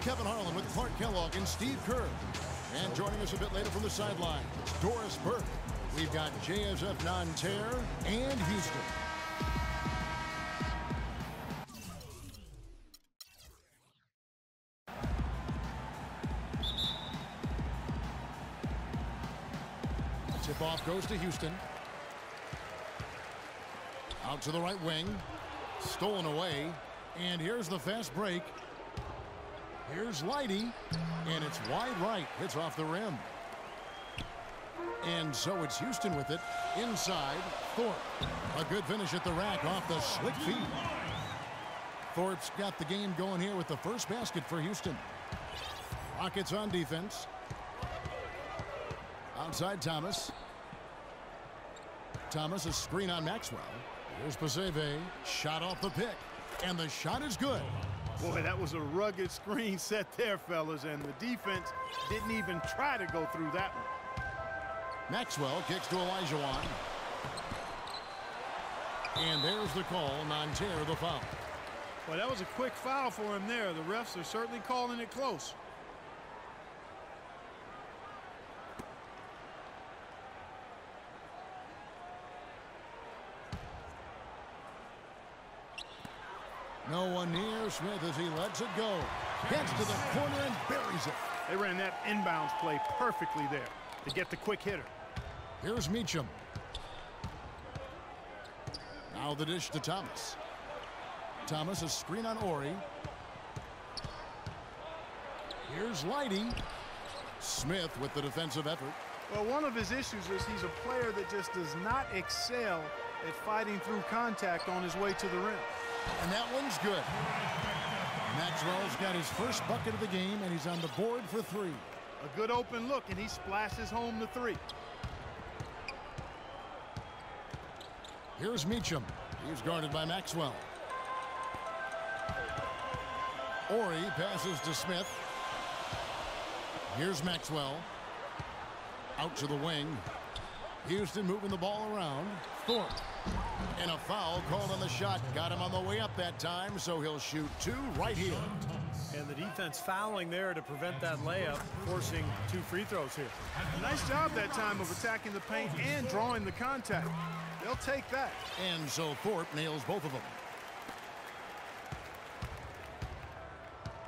Kevin Harlan with Clark Kellogg and Steve Kerr. And joining us a bit later from the sideline, Doris Burke. We've got JSF Nanterre and Houston. Tip-off goes to Houston. Out to the right wing. Stolen away. And here's the fast break. Here's Leidy. And it's wide right. Hits off the rim. And so it's Houston with it. Inside, Thorpe. A good finish at the rack off the slick feed. Thorpe's got the game going here with the first basket for Houston. Rockets on defense. Outside Thomas. Thomas, a screen on Maxwell. Here's Paseve. Shot off the pick. And the shot is good. Boy, that was a rugged screen set there, fellas, and the defense didn't even try to go through that one. Maxwell kicks to Olajuwon. And there's the call. Nanterre the foul. Well, that was a quick foul for him there. The refs are certainly calling it close. No one near Smith as he lets it go. Gets to the corner and buries it. They ran that inbounds play perfectly there to get the quick hitter. Here's Meacham. Now the dish to Thomas. Thomas, a screen on Ori. Here's Leidy. Smith with the defensive effort. Well, one of his issues is he's a player that just does not excel at fighting through contact on his way to the rim. And that one's good. Maxwell's got his first bucket of the game, and he's on the board for three. A good open look, and he splashes home the three. Here's Meacham. He's guarded by Maxwell. Ori passes to Smith. Here's Maxwell. Out to the wing. Houston moving the ball around. Thorpe. And a foul called on the shot. Got him on the way up that time, so he'll shoot two right here. And the defense fouling there to prevent that layup, forcing 2 free throws here. Nice job that time of attacking the paint and drawing the contact. They'll take that. And so Thorpe nails both of them.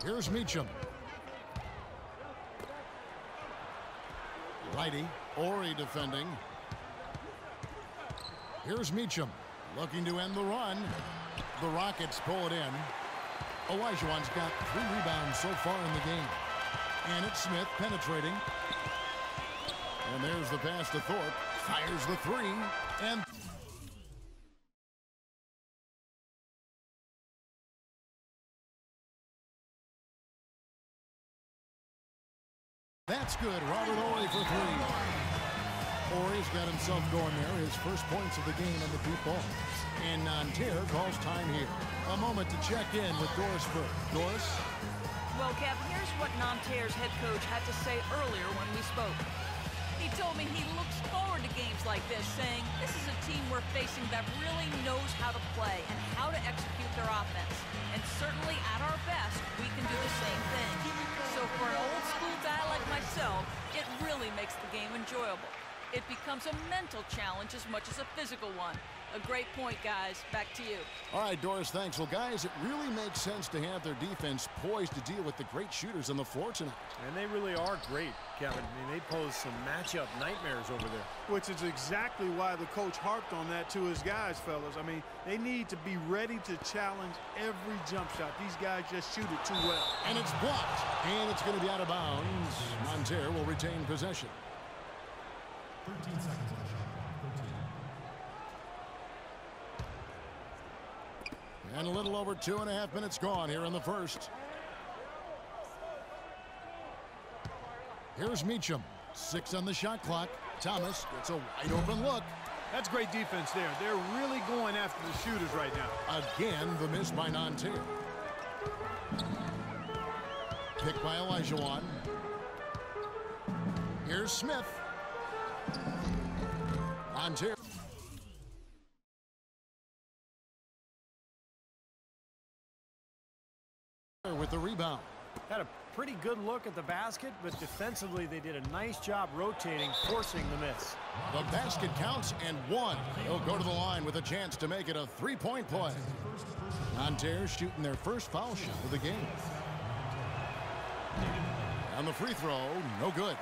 Here's Meacham. Leidy. Ori defending. Here's Meacham. Looking to end the run. The Rockets pull it in. Olajuwon's got 3 rebounds so far in the game. And it's Smith penetrating. And there's the pass to Thorpe. Fires the 3. And that's good. Robert Ori for 3. Ori's got himself going there. His first points of the game on the deep ball. And Nanterre calls time here. A moment to check in with Doris Burke. Doris? Well, Kev, here's what Nanterre's head coach had to say earlier when we spoke. He told me he looks forward to games like this, saying this is a team we're facing that really knows how to play and how to execute their offense. And certainly at our best, we can do the same thing. So for an old school guy like myself, it really makes the game enjoyable. It becomes a mental challenge as much as a physical one. A great point, guys. Back to you. All right, Doris, thanks. Well, guys, it really makes sense to have their defense poised to deal with the great shooters on the floor tonight. And they really are great, Kevin. I mean, they pose some matchup nightmares over there. Which is exactly why the coach harped on that to his guys, fellas. I mean, they need to be ready to challenge every jump shot. These guys just shoot it too well. And it's blocked. And it's going to be out of bounds. Nanterre will retain possession. 13 seconds on the shot. 13. And a little over 2.5 minutes gone here in the first. Here's Meacham. 6 on the shot clock. Thomas gets a wide open look. That's great defense there. They're really going after the shooters right now. Again, the miss by Nanterre. Picked by Olajuwon. Here's Smith. Nanterre. With the rebound. Had a pretty good look at the basket, but defensively they did a nice job rotating, forcing the miss. The basket counts and one. He'll go to the line with a chance to make it a three-point play. Nanterre shooting their first foul shot of the game. On the free throw, no good.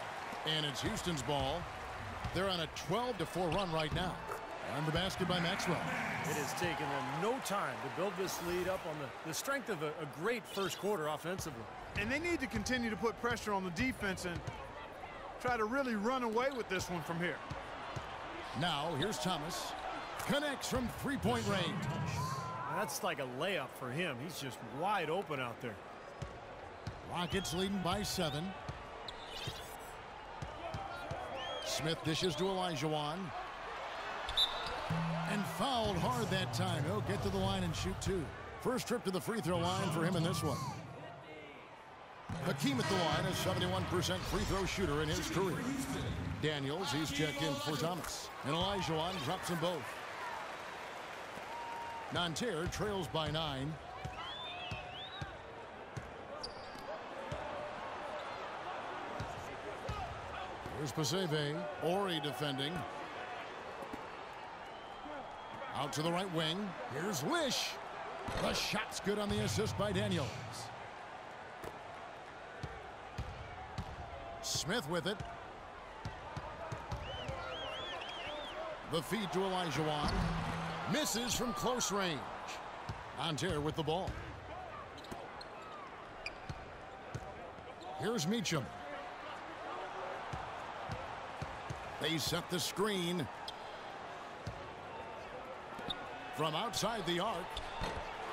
And it's Houston's ball. They're on a 12-4 run right now. And the basket by Maxwell. It has taken them no time to build this lead up on the strength of a great first quarter offensively. And they need to continue to put pressure on the defense and try to really run away with this one from here. Now, here's Thomas. Connects from three-point range. Now, that's like a layup for him. He's just wide open out there. Rockets leading by 7. Smith dishes to Olajuwon. And fouled hard that time. He'll get to the line and shoot 2. First trip to the free throw line for him in this one. Hakeem at the line, a 71% free throw shooter in his career. Daniels, he's checked in for Thomas. And Olajuwon drops them both. Nanterre trails by 9. Here's Paseve. Ori defending. Out to the right wing. Here's Lish. The shot's good on the assist by Daniels. Smith with it. The feed to Olajuwon. Misses from close range. Nanterre with the ball. Here's Meacham. They set the screen. From outside the arc.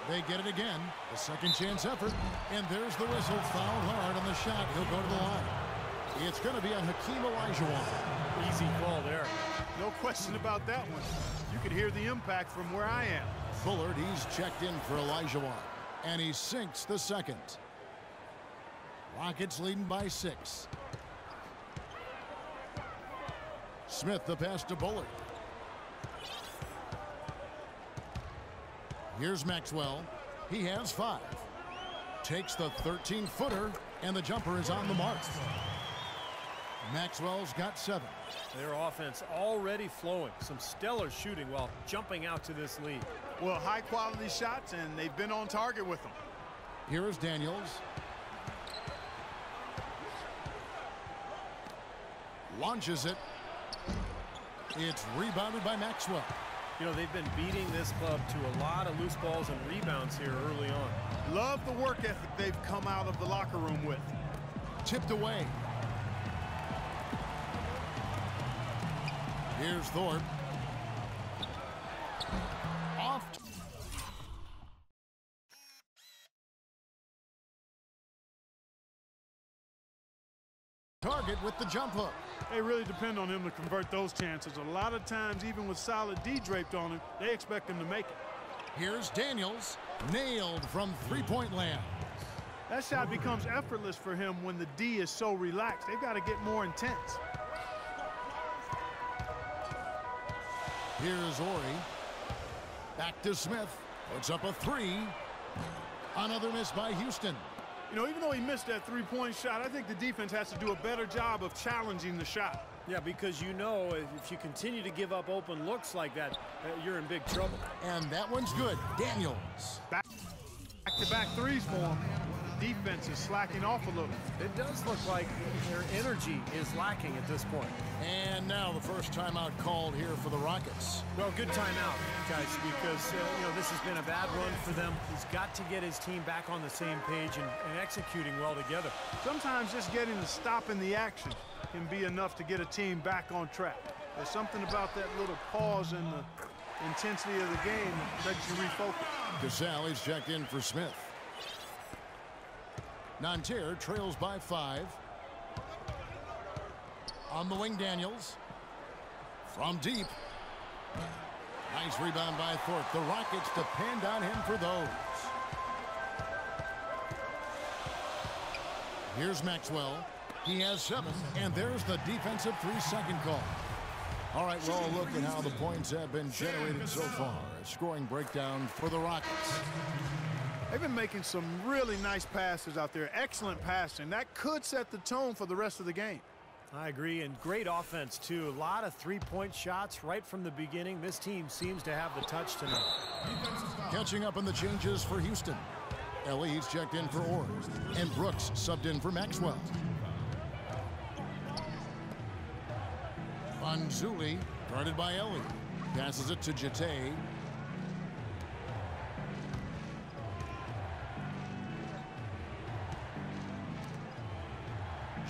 They get it again. A second chance effort. And there's the whistle. Fouled hard on the shot. He'll go to the line. It's going to be on Hakeem Olajuwon. Easy call there. No question about that one. You could hear the impact from where I am. Bullard, he's checked in for Olajuwon. And he sinks the second. Rockets leading by 6. Smith the pass to Bullard. Here's Maxwell. He has 5. Takes the 13-footer, and the jumper is on the mark. Maxwell's got 7. Their offense already flowing. Some stellar shooting while jumping out to this lead. Well, high-quality shots, and they've been on target with them. Here is Daniels. Launches it. It's rebounded by Maxwell. You know, they've been beating this club to a lot of loose balls and rebounds here early on. Love the work ethic they've come out of the locker room with. Tipped away. Here's Thorpe. Off. Target with the jump hook. They really depend on him to convert those chances. A lot of times, even with solid D draped on him, they expect him to make it. Here's Daniels. Nailed from three-point land. That shot becomes effortless for him when the D is so relaxed. They've got to get more intense. Here's Ori. Back to Smith. Puts up a 3. Another miss by Houston. You know, even though he missed that three-point shot, I think the defense has to do a better job of challenging the shot. Yeah, because you know if you continue to give up open looks like that, you're in big trouble. And that one's good. Daniels. Back-to-back threes for him. Defense is slacking off a little. It does look like their energy is lacking at this point. And now the first timeout called here for the Rockets. Well, good timeout, guys, because you know, this has been a bad run for them. He's got to get his team back on the same page and executing well together. Sometimes just getting to stop in the action can be enough to get a team back on track. There's something about that little pause in the intensity of the game that makes you refocus. Gasol is checked in for Smith. Nanterre trails by 5. On the wing, Daniels. From deep. Nice rebound by Thorpe. The Rockets depend on him for those. Here's Maxwell. He has 7. And there's the defensive 3-second call. All right, well, look at how the points have been generated so far. A scoring breakdown for the Rockets. They've been making some really nice passes out there. Excellent passing. That could set the tone for the rest of the game. I agree, and great offense, too. A lot of three-point shots right from the beginning. This team seems to have the touch tonight. Catching up on the changes for Houston. Ellie's checked in for Orr, and Brooks subbed in for Maxwell. Fanzuli, guarded by Ellie. Passes it to Jete.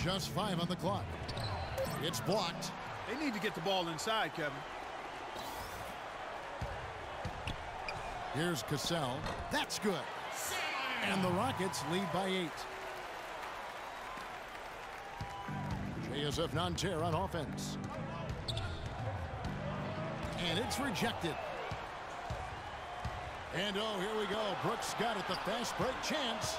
Just 5 on the clock. It's blocked. They need to get the ball inside, Kevin. Here's Cassell. That's good. And the Rockets lead by 8. JSF Nanterre on offense. And it's rejected. And oh, here we go. Brooks got it. The fast break chance.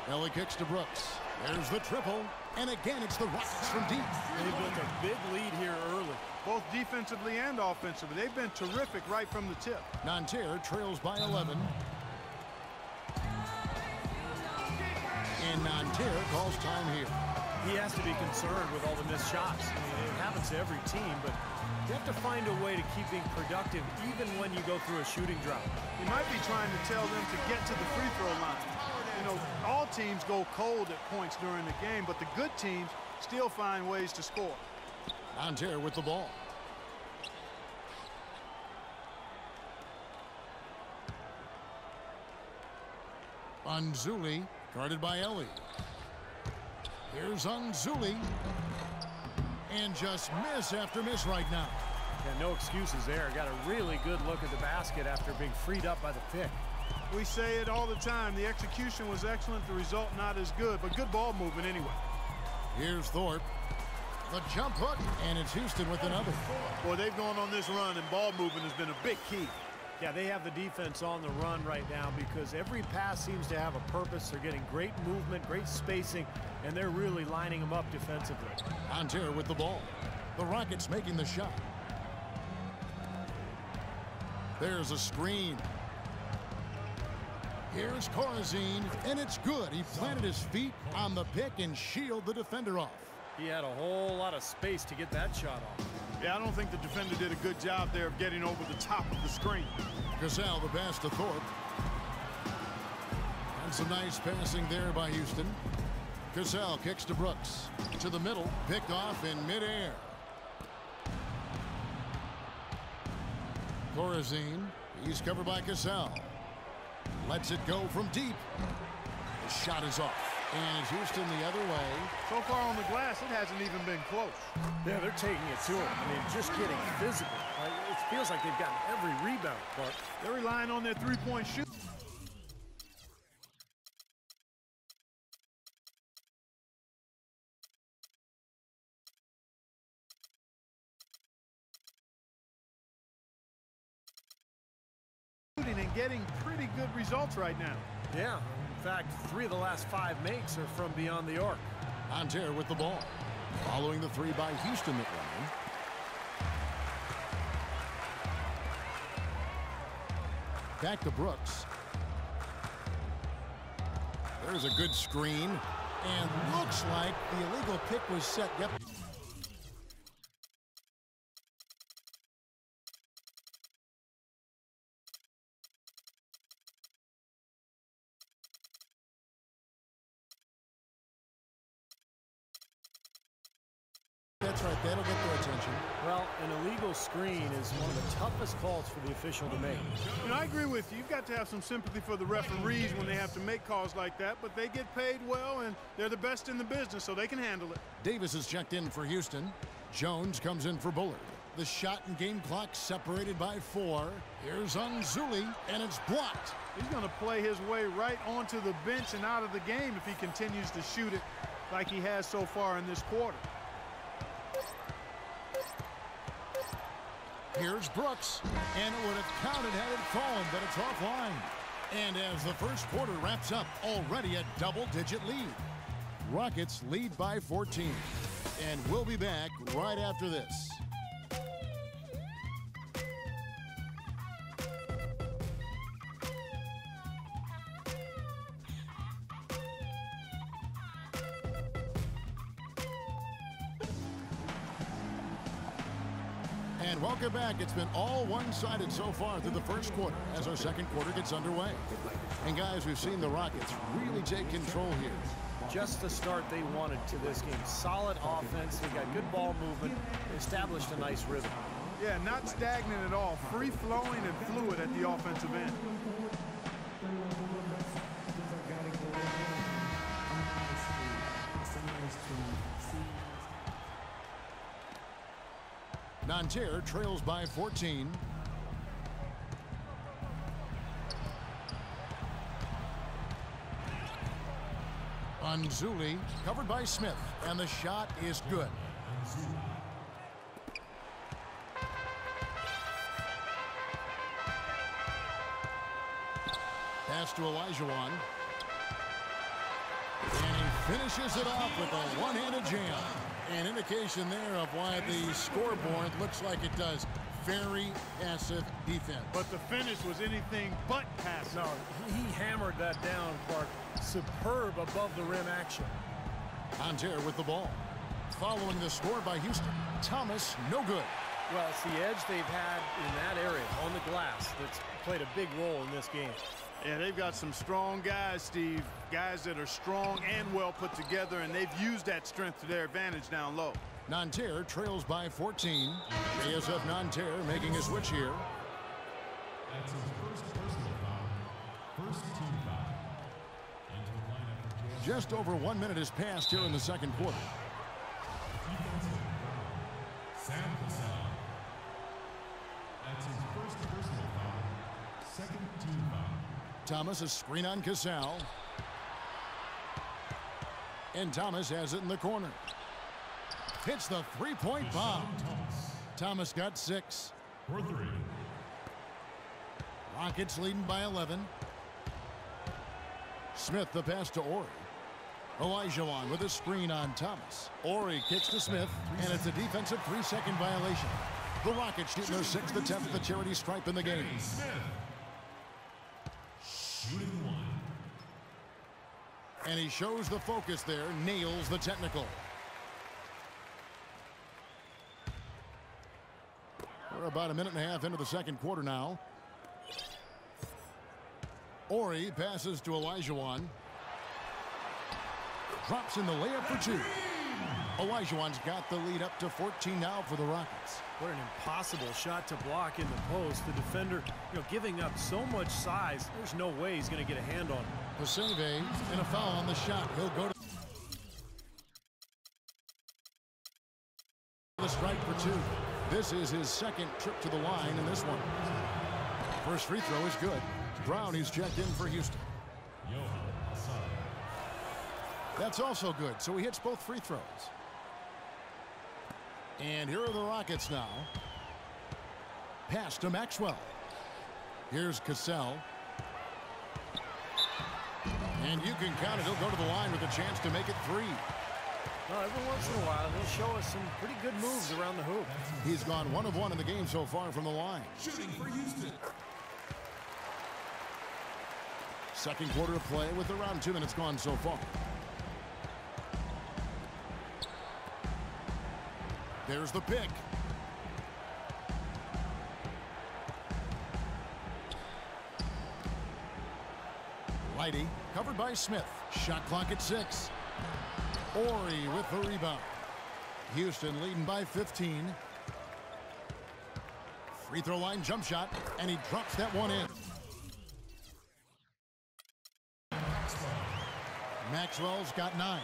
Ellie kicks to Brooks. There's the triple. And again, it's the Rockets from deep. They built a big lead here early. Both defensively and offensively. They've been terrific right from the tip. Nanterre trails by 11. And Nanterre calls time here. He has to be concerned with all the missed shots. I mean, it happens to every team, but you have to find a way to keep being productive even when you go through a shooting drought. He might be trying to tell them to get to the free throw line. You know, all teams go cold at points during the game, but the good teams still find ways to score. Nanterre with the ball. Anzuli, guarded by Ellie. Here's Anzuli. And just miss after miss right now. Yeah, no excuses there. Got a really good look at the basket after being freed up by the pick. We say it all the time. The execution was excellent, the result not as good, but good ball movement anyway. Here's Thorpe. The jump hook, and it's Houston with another. Boy, they've gone on this run, and ball movement has been a big key. Yeah, they have the defense on the run right now because every pass seems to have a purpose. They're getting great movement, great spacing, and they're really lining them up defensively. Nanterre with the ball. The Rockets making the shot. There's a screen. Here's Corazine, and it's good. He planted his feet on the pick and shielded the defender off. He had a whole lot of space to get that shot off. Yeah, I don't think the defender did a good job there of getting over the top of the screen. Cassell, the pass to Thorpe. And some nice passing there by Houston. Cassell kicks to Brooks. To the middle, picked off in midair. Corazine, he's covered by Cassell. Lets it go from deep. The shot is off. And Houston the other way. So far on the glass, it hasn't even been close. Yeah, they're taking it to him. I mean, just getting physical. It feels like they've gotten every rebound, but they're relying on their three-point shoot. And getting pretty good results right now. Yeah, in fact, 3 of the last 5 makes are from beyond the arc. Nanterre with the ball. Following the 3 by Houston that ran. Back to Brooks. There's a good screen. And looks like the illegal pick was set. Yep. That's right, that'll get their attention. Well, an illegal screen is one of the toughest calls for the official to make. You know, I agree with you. You've got to have some sympathy for the referees when they have to make calls like that, but they get paid well, and they're the best in the business, so they can handle it. Davis is checked in for Houston. Jones comes in for Bullard. The shot and game clock separated by 4. Here's Anzuli, and it's blocked. He's going to play his way right onto the bench and out of the game if he continues to shoot it like he has so far in this quarter. Here's Brooks, and it would have counted had it fallen, but it's offline. And as the first quarter wraps up, already a double-digit lead. Rockets lead by 14. And we'll be back right after this. And welcome back. It's been all one-sided so far through the first quarter as our second quarter gets underway. And guys, we've seen the Rockets really take control here. Just the start they wanted to this game. Solid offense. They got good ball movement. They established a nice rhythm. Yeah, not stagnant at all. Free-flowing and fluid at the offensive end. Nanterre trails by 14. Unzuli covered by Smith, and the shot is good. Pass to Olajuwon. And he finishes it off with a one-handed jam. An indication there of why the scoreboard looks like it does. Very passive defense. But the finish was anything but passive. No, he hammered that down, Clark. Superb above the rim action. Nanterre with the ball. Following the score by Houston. Thomas, no good. Well, it's the edge they've had in that area on the glass that's played a big role in this game. Yeah, they've got some strong guys, Steve. Guys that are strong and well put together, and they've used that strength to their advantage down low. Nanterre trails by 14. ASF Nanterre making a switch here. That's his first personal foul. First team foul. Into the lineup for Just over 1 minute has passed here in the second quarter. defensive foul. Sam Cassell. That's his first personal foul. Second team foul. Thomas, a screen on Cassell. And Thomas has it in the corner. Hits the three-point bomb. Thomas got 6. For 3. Rockets leading by 11. Smith the pass to Ori. Olajuwon with a screen on Thomas. Ori kicks to Smith, and it's a defensive 3-second violation. The Rockets shooting their 6th attempt at the charity stripe in the game. Smith. Shooting 1. And he shows the focus there, nails the technical. We're about a minute and a half into the second quarter now. Ori passes to Olajuwon. Drops in the layup for 2. Olajuwon's got the lead up to 14 now for the Rockets. What an impossible shot to block in the post. The defender, giving up so much size, there's no way he's going to get a hand on it. Paseve and a foul on the shot. He'll go to the strike for 2. This is his second trip to the line in this one. First free throw is good. Brown, who's checked in for Houston. That's also good, so he hits both free throws. And here are the Rockets now. Pass to Maxwell. Here's Cassell. And you can count it. He'll go to the line with a chance to make it 3. Well, every once in a while, he'll show us some pretty good moves around the hoop. He's gone 1 of 1 in the game so far from the line. Shooting for Houston. Second quarter of play with around 2 minutes gone so far. There's the pick. Whitey covered by Smith. Shot clock at 6. Ori with the rebound. Houston leading by 15. Free throw line jump shot, and he drops that one in. Maxwell's got 9.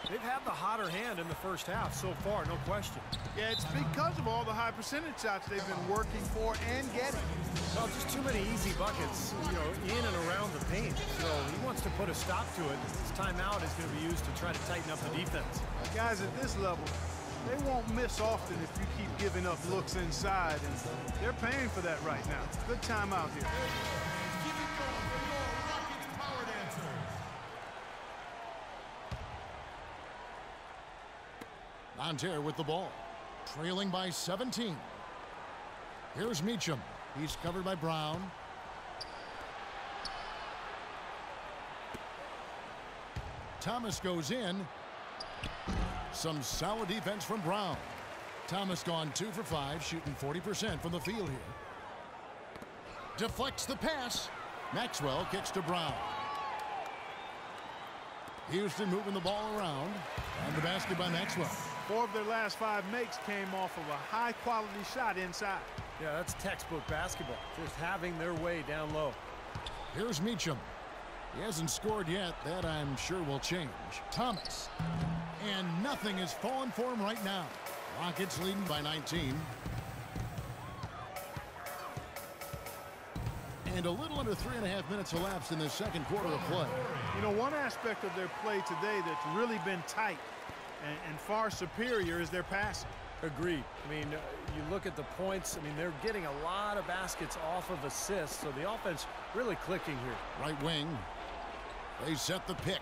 They've had the hotter hand in the first half so far, no question. Yeah, it's because of all the high percentage shots they've been working for and getting. Well, just too many easy buckets, in and around the paint. So he wants to put a stop to it. This timeout is going to be used to try to tighten up the defense. Guys at this level, they won't miss often if you keep giving up looks inside, and they're paying for that right now. Good timeout here. Keep it going for your Rockets Power Dancers. Nanterre with the ball, trailing by 17. Here's Meacham. He's covered by Brown. Thomas goes in. Some solid defense from Brown. Thomas gone 2 for 5, shooting 40% from the field here. Deflects the pass. Maxwell kicks to Brown. Houston moving the ball around. And the basket by Maxwell. 4 of their last 5 makes came off of a high-quality shot inside. Yeah, that's textbook basketball. Just having their way down low. Here's Meacham. He hasn't scored yet. That, I'm sure, will change. Thomas. And nothing is falling for him right now. Rockets leading by 19. And a little under 3.5 minutes elapsed in the second quarter of play. You know, one aspect of their play today that's really been tight and far superior is their passing. Agreed. I mean, you look at the points. I mean, they're getting a lot of baskets off of assists, so the offense really clicking here. Right wing. They set the pick.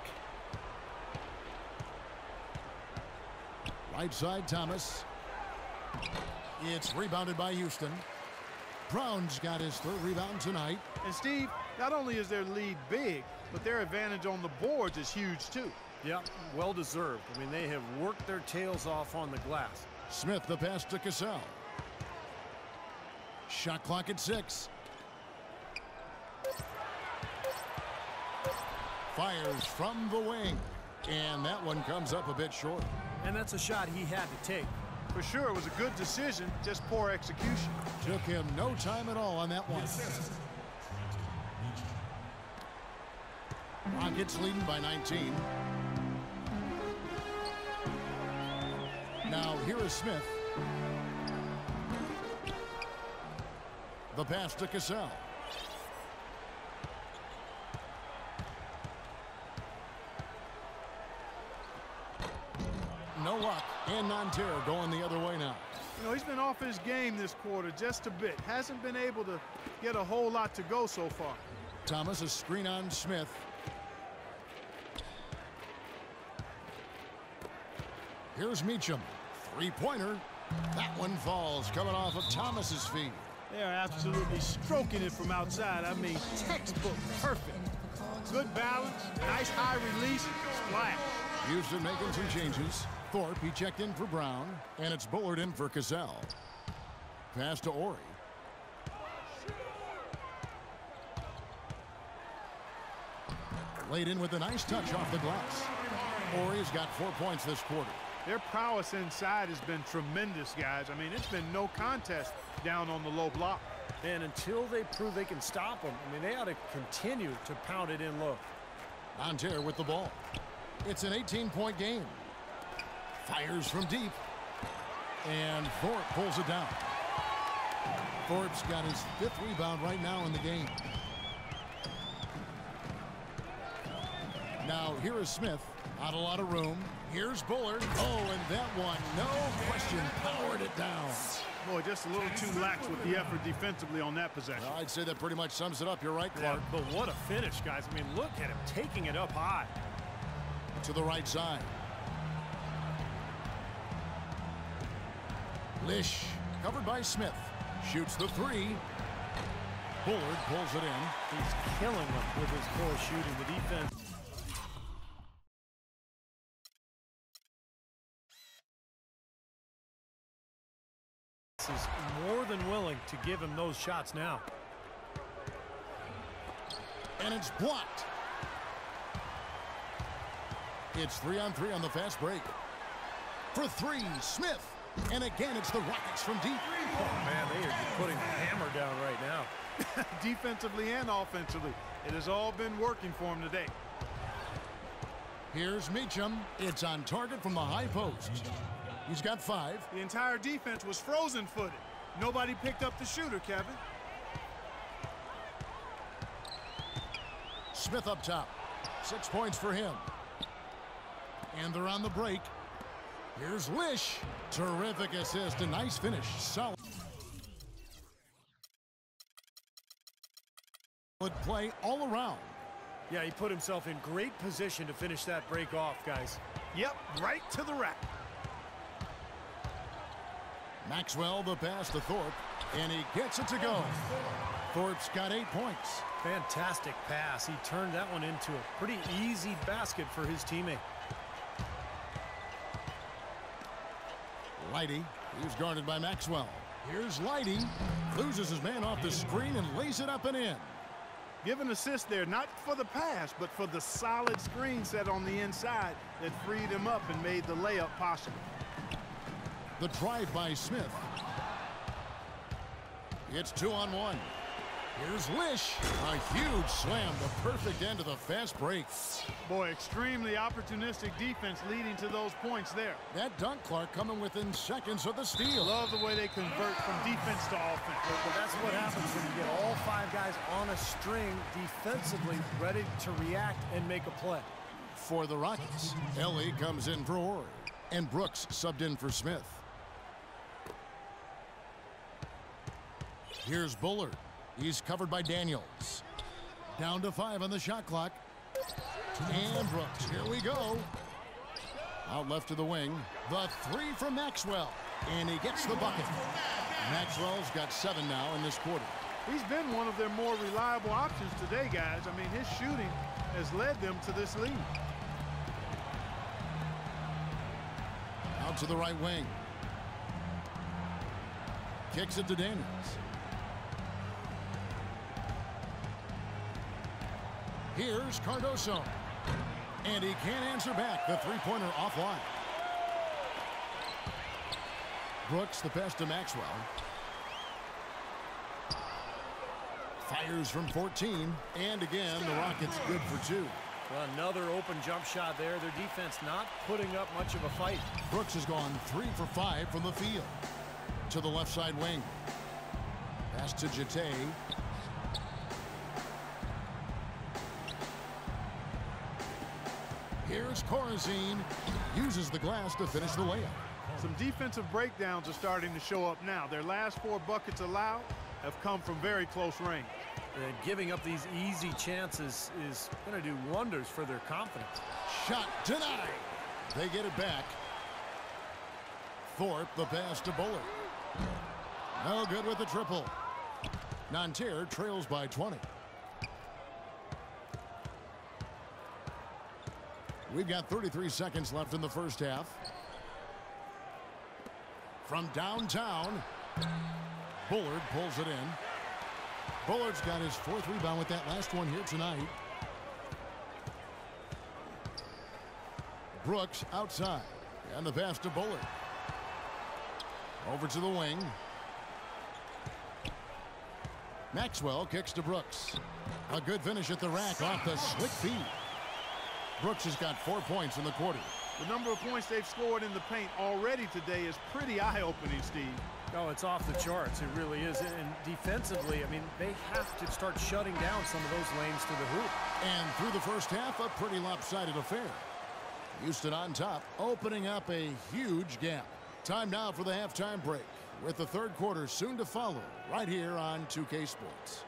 Right side, Thomas. It's rebounded by Houston. Brown's got his 3rd rebound tonight. And Steve, not only is their lead big, but their advantage on the boards is huge too. Yep, well deserved. I mean, they have worked their tails off on the glass. Smith the pass to Cassell. Shot clock at 6. Fires from the wing. And that one comes up a bit short. And that's a shot he had to take. For sure, it was a good decision, just poor execution. Took him no time at all on that one. Rockets leading by 19. Now here is Smith. The pass to Cassell. No luck, and Nanterre going the other way now. You know, he's been off his game this quarter just a bit. Hasn't been able to get a whole lot to go so far. Thomas, a screen on Smith. Here's Meacham. 3-pointer. That one falls, coming off of Thomas's feet. They are absolutely stroking it from outside. I mean, textbook perfect. Good balance, nice high release, splash. Houston making some changes. Thorpe, he checked in for Brown, and it's Bullard in for Cassell. Pass to Ori. Laid in with a nice touch off the glass. Ori's got 4 points this quarter. Their prowess inside has been tremendous, guys. I mean, it's been no contest down on the low block. And until they prove they can stop them, I mean, they ought to continue to pound it in low. Nanterre with the ball. It's an 18-point game. Fires from deep. And Thorpe pulls it down. Thorpe's got his 5th rebound right now in the game. Now here is Smith. Not a lot of room. Here's Bullard. Oh, and that one, no question, powered it down. Boy, just a little too lax with the effort defensively on that possession. Well, I'd say that pretty much sums it up. You're right, Clark. Yeah, but what a finish, guys. I mean, look at him taking it up high. To the right side. Lish, covered by Smith. Shoots the 3. Bullard pulls it in. He's killing them with his poor shooting. The defense. Is more than willing to give him those shots now. And it's blocked. It's 3-on-3 on the fast break. For 3, Smith. And again, it's the Rockets from deep. Oh, man, they are just putting the hammer down right now. Defensively and offensively, it has all been working for him today. Here's Meacham. It's on target from the high post. He's got 5. The entire defense was frozen-footed. Nobody picked up the shooter, Kevin. Smith up top. 6 points for him. And they're on the break. Here's Lish. Terrific assist. A nice finish. Solid play all around. Yeah, he put himself in great position to finish that break off, guys. Yep, right to the rack. Maxwell the pass to Thorpe, and he gets it to go. Thorpe's got 8 points. Fantastic pass. He turned that one into a pretty easy basket for his teammate. Lighty He's guarded by Maxwell. Here's Lighty. Loses his man off the screen and lays it up and in. Give an assist there, not for the pass, but for the solid screen set on the inside that freed him up and made the layup possible. The drive by Smith. It's 2-on-1. Here's Wish. A huge slam, the perfect end of the fast break. Boy, extremely opportunistic defense leading to those points there. That dunk, Clark, coming within seconds of the steal. Love the way they convert from defense to offense. But that's what happens when you get all 5 guys on a string defensively ready to react and make a play. For the Rockets, Ellie comes in for Horry, and Brooks subbed in for Smith. Here's Bullard. He's covered by Daniels. Down to 5 on the shot clock. And Brooks, here we go. Out left to the wing. The 3 from Maxwell. And he gets the bucket. Maxwell's got 7 now in this quarter. He's been one of their more reliable options today, guys. I mean, his shooting has led them to this lead. Out to the right wing. Kicks it to Daniels. Here's Cardoso. And he can't answer back. The three-pointer offline. Brooks the pass to Maxwell. Fires from 14. And again, the Rockets good for 2. Well, another open jump shot there. Their defense not putting up much of a fight. Brooks has gone 3 for 5 from the field. To the left side wing. Pass to Jete. Here's Corazine. Uses the glass to finish the layup. Some defensive breakdowns are starting to show up now. Their last 4 buckets allowed have come from very close range. And giving up these easy chances is going to do wonders for their confidence. Shot denied. They get it back. Thorpe the pass to Bullard. No good with the triple. Nanterre trails by 20. We've got 33 seconds left in the first half. From downtown, Bullard pulls it in. Bullard's got his 4th rebound with that last one here tonight. Brooks outside. And the pass to Bullard. Over to the wing. Maxwell kicks to Brooks. A good finish at the rack off the slick feed. Brooks has got 4 points in the quarter. The number of points they've scored in the paint already today is pretty eye-opening, Steve. Oh, it's off the charts. It really is. And defensively, I mean, they have to start shutting down some of those lanes to the hoop. And through the first half, a pretty lopsided affair. Houston on top, opening up a huge gap. Time now for the halftime break, with the third quarter soon to follow, right here on 2K Sports.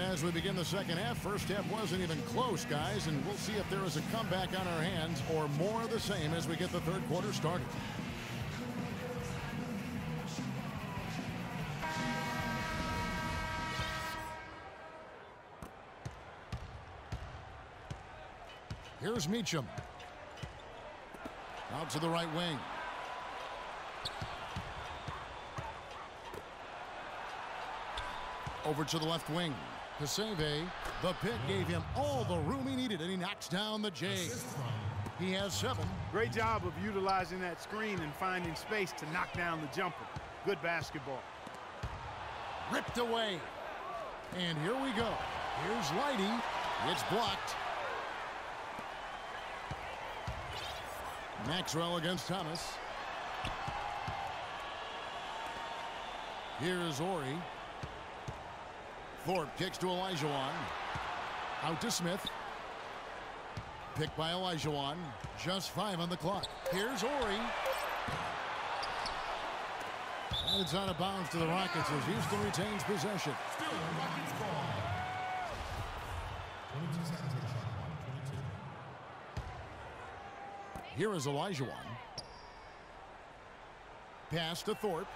As we begin the second half, first half wasn't even close, guys, and we'll see if there is a comeback on our hands or more of the same as we get the third quarter started. Here's Meacham. Out to the right wing. Over to the left wing. Paseve, the pick gave him all the room he needed, and he knocks down the J. He has 7. Great job of utilizing that screen and finding space to knock down the jumper. Good basketball. Ripped away. And here we go. Here's Lighty. It's blocked. Maxwell against Thomas. Here's Horry. Thorpe kicks to Olajuwon. Out to Smith. Picked by Olajuwon. Just 5 on the clock. Here's Ori. And it's out of bounds to the Rockets as Houston retains possession. Still Rockets ball. 22 seconds on the shot clock. 22. Here is Olajuwon. Pass to Thorpe.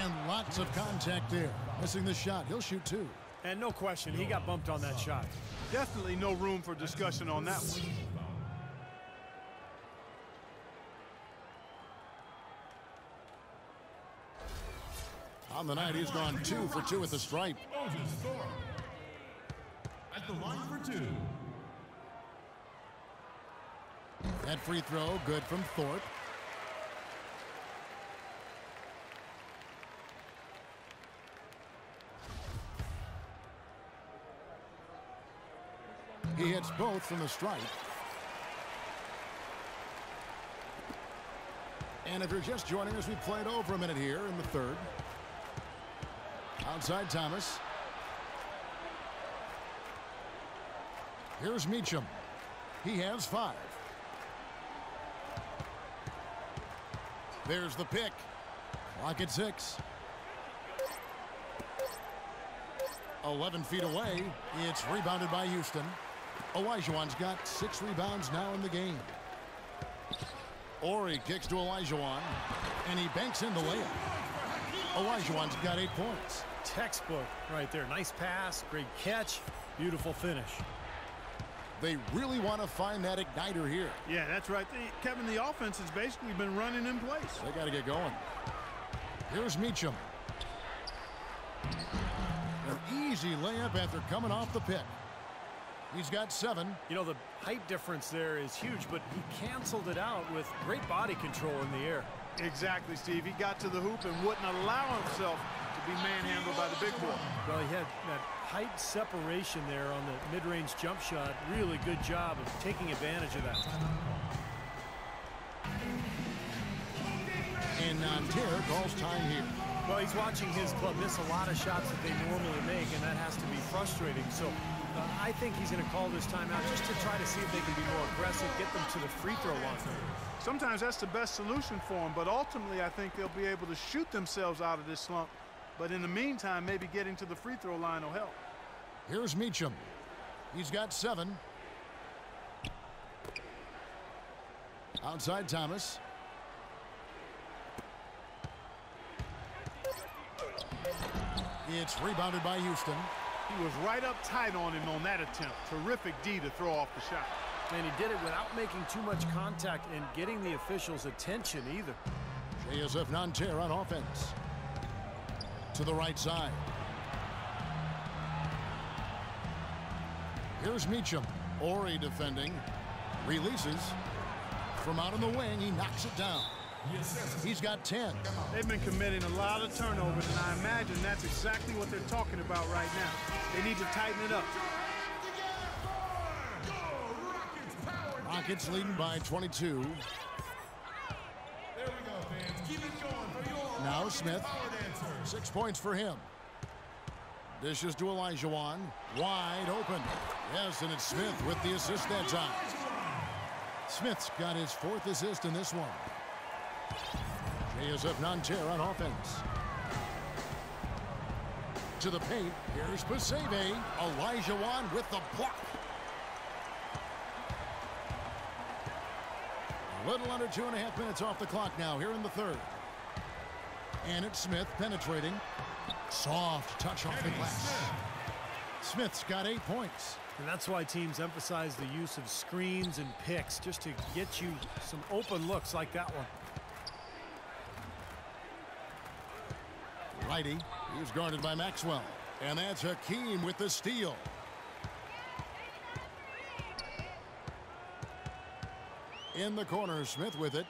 And lots of contact there. Missing the shot. He'll shoot 2. And no question, he got bumped on that shot. Definitely no room for discussion on that one. On the night, he's gone 2 for 2 at the stripe. Moses Thorpe at the line for 2. That free throw, good from Thorpe. He hits both from the stripe. And if you're just joining us, we played over a minute here in the third. Outside Thomas. Here's Meacham. He has 5. There's the pick. Clock at 6. 11 feet away. It's rebounded by Houston. Olajuwon's got 6 rebounds now in the game. Ori kicks to Olajuwon, and he banks in the layup. Olajuwon's got 8 points. Textbook right there. Nice pass, great catch, beautiful finish. They really want to find that igniter here. Yeah, that's right. Kevin, the offense has basically been running in place. They got to get going. Here's Meacham. An easy layup after coming off the pick. He's got 7. You know, the height difference there is huge, but he canceled it out with great body control in the air. Exactly, Steve. He got to the hoop and wouldn't allow himself to be manhandled by the big boy. Well, he had that height separation there on the mid-range jump shot. Really good job of taking advantage of that. And Nanterre calls time here. Well, he's watching his club miss a lot of shots that they normally make, and that has to be frustrating. So I think he's going to call this timeout just to try to see if they can be more aggressive, get them to the free throw line. Sometimes that's the best solution for them, but ultimately I think they'll be able to shoot themselves out of this slump. But in the meantime, maybe getting to the free throw line will help. Here's Meacham. He's got 7. Outside Thomas. It's rebounded by Houston. He was right up tight on him on that attempt. Terrific D to throw off the shot. And he did it without making too much contact and getting the officials' attention either. JSF Nanterre on offense. To the right side. Here's Meacham. Ori defending. Releases. From out on the wing, he knocks it down. He's got 10. They've been committing a lot of turnovers, and I imagine that's exactly what they're talking about right now. They need to tighten it up. Rockets leading by 22. There we go, fans. Keep it going for your Now Smith. power dancers. 6 points for him. Dishes to Olajuwon. Wide open. Yes, and it's Smith with the assist that time. Smith's got his 4th assist in this one. JSF Nanterre on offense. To the paint. Here's Paseve. Olajuwon with the block. A little under 2.5 minutes off the clock now here in the third. And it's Smith penetrating. Soft touch off the glass. Smith's got 8 points. And that's why teams emphasize the use of screens and picks, just to get you some open looks like that one. Righty. He's guarded by Maxwell. And that's Hakeem with the steal. In the corner, Smith with it.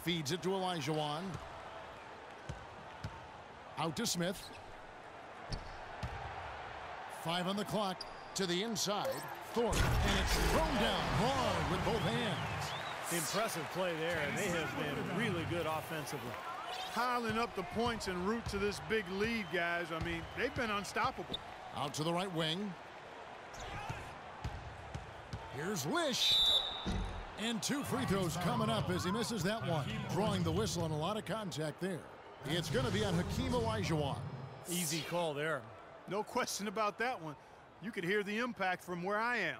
Feeds it to Olajuwon. Out to Smith. 5 on the clock. To the inside. Thorpe. And it's thrown down hard with both hands. Impressive play there, and they have been really good offensively. Piling up the points en route to this big lead, guys. I mean, they've been unstoppable. Out to the right wing. Here's Lish. And 2 free throws coming up as he misses that one. Drawing the whistle and a lot of contact there. It's going to be on Hakeem Olajuwon. Easy call there. No question about that one. You could hear the impact from where I am.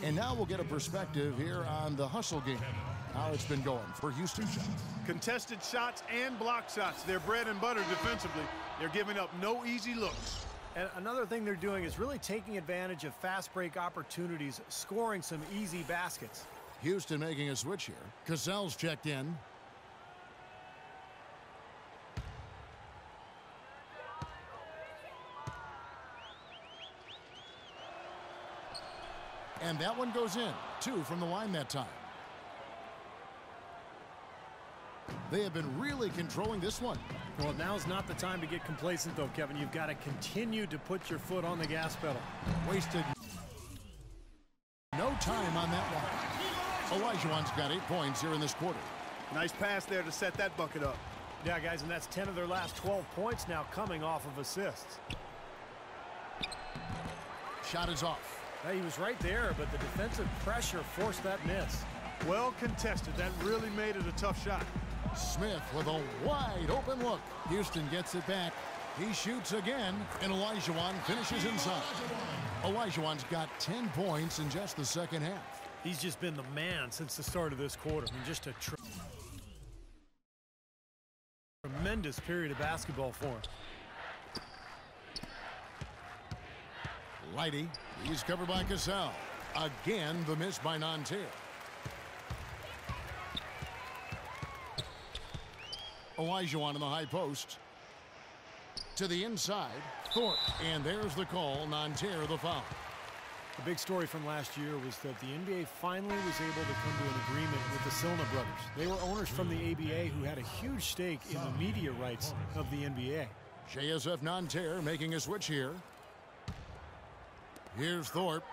And now we'll get a perspective here on the hustle game. How it's been going for Houston. Contested shots and block shots. They're bread and butter defensively. They're giving up no easy looks. And another thing they're doing is really taking advantage of fast break opportunities, scoring some easy baskets. Houston making a switch here. Cassell's checked in. And that one goes in. 2 from the line that time. They have been really controlling this one. Well, now's not the time to get complacent, though, Kevin. You've got to continue to put your foot on the gas pedal. Wasted no time on that one. Olajuwon's got 8 points here in this quarter. Nice pass there to set that bucket up. Yeah, guys, and that's 10 of their last 12 points now coming off of assists. Shot is off. He was right there, but the defensive pressure forced that miss. Well contested. That really made it a tough shot. Smith with a wide open look. Houston gets it back. He shoots again, and Olajuwon finishes inside. Olajuwon's got 10 points in just the second half. He's just been the man since the start of this quarter. I mean, just a tremendous period of basketball for him. Lighty, he's covered by Cassell. Again, the miss by Nanterre. Olajuwon in the high post. To the inside, Thorpe. And there's the call, Nanterre the foul. The big story from last year was that the NBA finally was able to come to an agreement with the Silna brothers. They were owners from the ABA who had a huge stake in the media rights of the NBA. JSF Nanterre making a switch here. Here's Thorpe.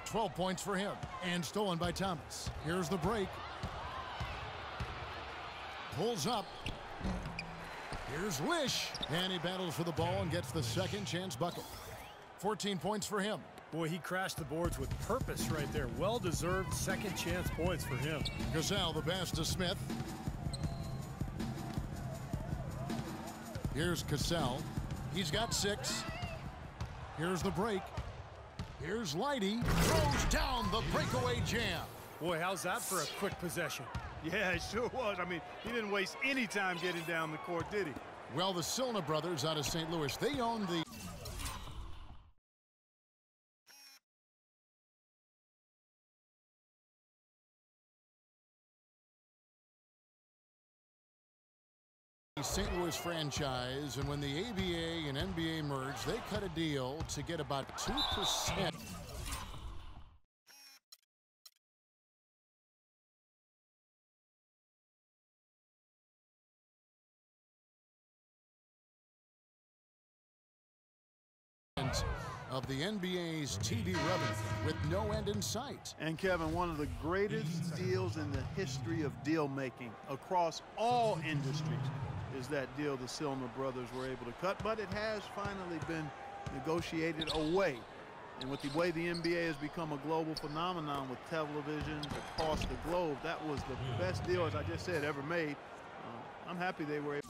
12 points for him. And stolen by Thomas. Here's the break. Pulls up. Here's Lish. And he battles for the ball and gets the second chance bucket. 14 points for him. Boy, he crashed the boards with purpose right there. Well-deserved second chance points for him. Cassell the pass to Smith. Here's Cassell. He's got 6. Here's the break. Here's Lighty. Throws down the breakaway jam. Boy, how's that for a quick possession? Yeah, it sure was. I mean, he didn't waste any time getting down the court, did he? Well, the Silna brothers out of St. Louis, they own the St. Louis franchise, and when the ABA and NBA merged, they cut a deal to get about 2%. Of the NBA's TV revenue with no end in sight. And Kevin, one of the greatest deals in the history of deal making across all industries is that deal the Silna brothers were able to cut, but it has finally been negotiated away. And with the way the NBA has become a global phenomenon with televisions across the globe, that was the best deal, as I just said, ever made. I'm happy they were able.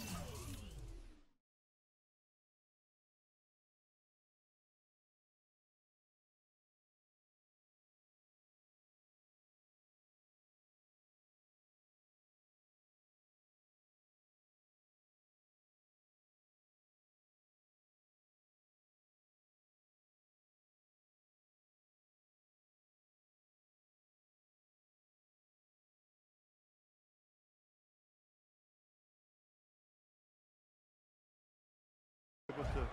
To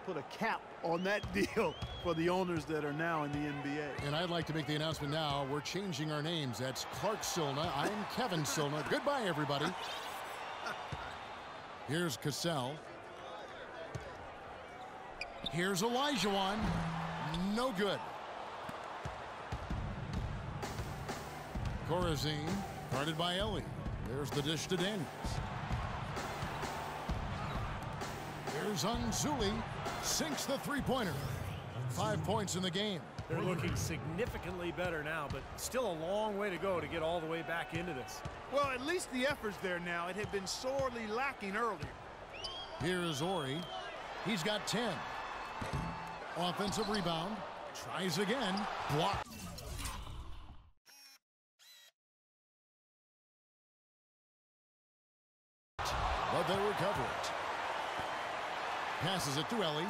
put a cap on that deal for the owners that are now in the NBA. And I'd like to make the announcement now. We're changing our names. That's Clark Silna. I'm Kevin Silna. Goodbye, everybody. Here's Cassell. Here's Olajuwon. No good. Corazine, guarded by Ellie. There's the dish to Daniels. Here's Unzuli, sinks the three-pointer. 5 points in the game. They're looking significantly better now, but still a long way to go to get all the way back into this. Well, at least the effort's there now. It had been sorely lacking earlier. Here's Ori. He's got 10. Offensive rebound. Tries again. Blocked. But they recover it. Passes it to Ellie.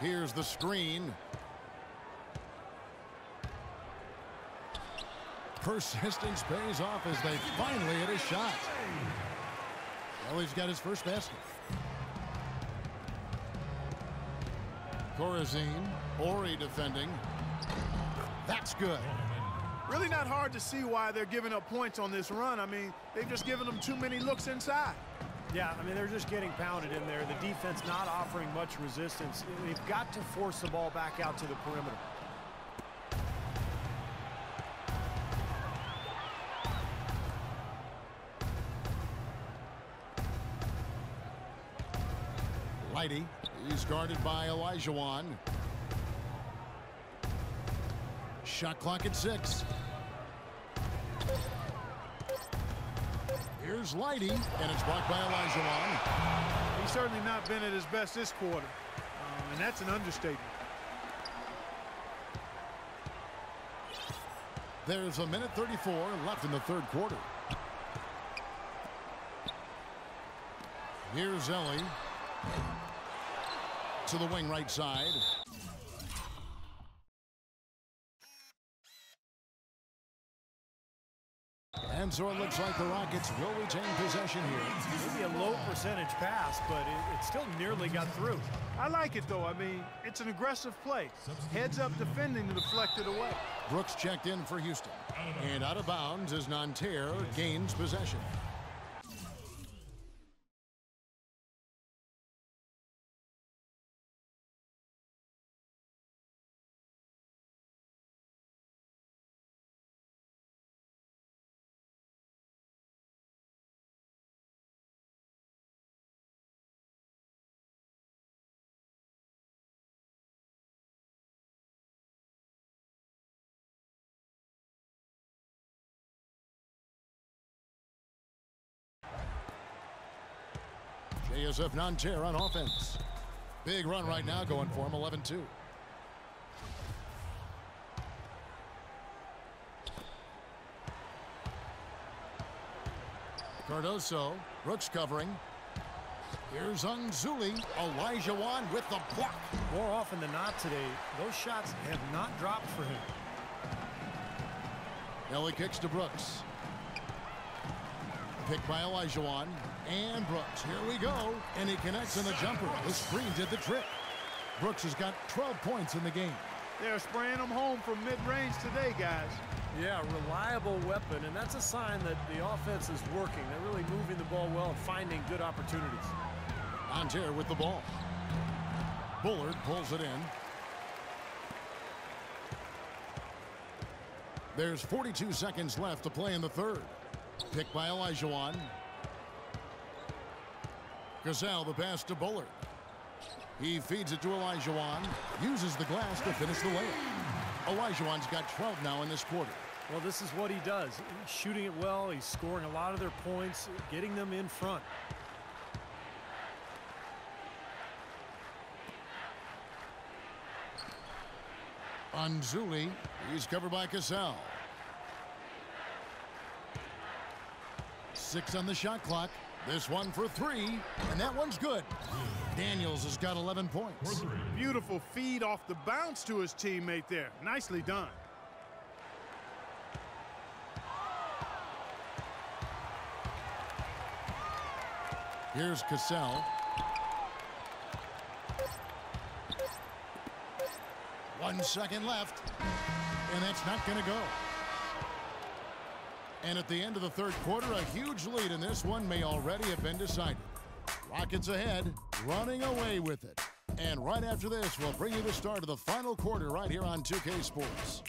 Here's the screen. Persistence pays off as they finally hit a shot. Ellie's got his first basket. Corazine, Ori defending. That's good. Really not hard to see why they're giving up points on this run. I mean, they've just given them too many looks inside. Yeah, I mean, they're just getting pounded in there. The defense not offering much resistance. They've got to force the ball back out to the perimeter. Lighty, he's guarded by Olajuwon. Shot clock at 6. Here's Lighty, and it's blocked by Olajuwon. He's certainly not been at his best this quarter, and that's an understatement. There's a minute 34 left in the third quarter. Here's Ellie to the wing right side. And so it looks like the Rockets will retain possession here. Maybe a low percentage pass, but it still nearly got through. I like it, though. I mean, it's an aggressive play. Heads up defending to deflect it away. Brooks checked in for Houston. And out of bounds as Nanterre gains possession. JSF Nanterre on offense. Big run right now going for him, 11-2. Cardoso, Brooks covering. Here's Unzuli, Olajuwon with the block. More often than not today, those shots have not dropped for him. Ellie kicks to Brooks. Picked by Olajuwon. And Brooks, here we go. And he connects on the jumper. The screen did the trick. Brooks has got 12 points in the game. They're spraying them home from mid-range today, guys. Yeah, reliable weapon, and that's a sign that the offense is working. They're really moving the ball well and finding good opportunities. Nanterre with the ball. Bullard pulls it in. There's 42 seconds left to play in the third. Picked by Olajuwon. Gazelle the pass to Bullard. He feeds it to Olajuwon. Uses the glass to finish the layup. Olajuwon's got 12 now in this quarter. Well, this is what he does. He's shooting it well. He's scoring a lot of their points, getting them in front. Unzuli, he's covered by Cassell. 6 on the shot clock. This one for 3, and that one's good. Daniels has got 11 points. Beautiful feed off the bounce to his teammate there. Nicely done. Here's Cassell. 1 second left, and that's not going to go. And at the end of the third quarter, a huge lead in this one may already have been decided. Rockets ahead, running away with it. And right after this, we'll bring you the start of the final quarter right here on 2K Sports.